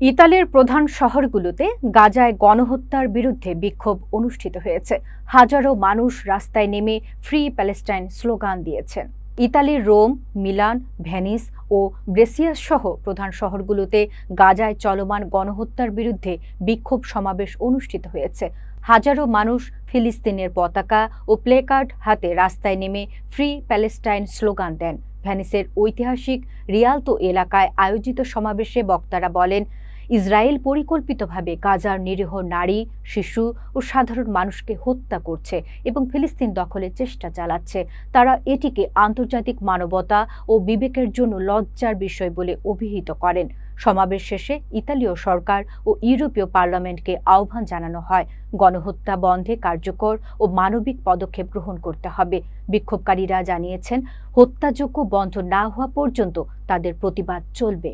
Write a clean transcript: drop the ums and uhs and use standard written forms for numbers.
ইতালির প্রধান শহরগুলোতে গাজায় গণহত্যার বিরুদ্ধে বিক্ষোভ অনুষ্ঠিত হয়েছে। হাজারো মানুষ রাস্তায় নেমে ফ্রি প্যালেস্টাইন স্লোগান দিয়েছেন। ইতালির রোম, মিলান, ভেনিস ও ব্রেসিয়াস সহ প্রধান শহরগুলোতে গাজায় চলমান গণহত্যার বিরুদ্ধে বিক্ষোভ সমাবেশ অনুষ্ঠিত হয়েছে। হাজারো মানুষ ফিলিস্তিনের পতাকা ও প্লেকার্ড হাতে রাস্তায় নেমে ফ্রি প্যালেস্টাইন স্লোগান দেন। ভেনিসের ঐতিহাসিক রিয়ালতো এলাকায় আয়োজিত সমাবেশে বক্তারা বলেন, ইসরায়েল পরিকল্পিতভাবে গাজার নিরীহ নারী, শিশু ও সাধারণ মানুষকে হত্যা করছে এবং ফিলিস্তিন দখলের চেষ্টা চালাচ্ছে। তারা এটিকে আন্তর্জাতিক মানবতা ও বিবেকের জন্য লজ্জার বিষয় বলে অভিহিত করেন। সমাবেশ শেষে ইতালীয় সরকার ও ইউরোপীয় পার্লামেন্টকে আহ্বান জানানো হয়, গণহত্যা বন্ধে কার্যকর ও মানবিক পদক্ষেপ গ্রহণ করতে হবে। বিক্ষোভকারীরা জানিয়েছেন, হত্যাযজ্ঞ বন্ধ না হওয়া পর্যন্ত তাদের প্রতিবাদ চলবে।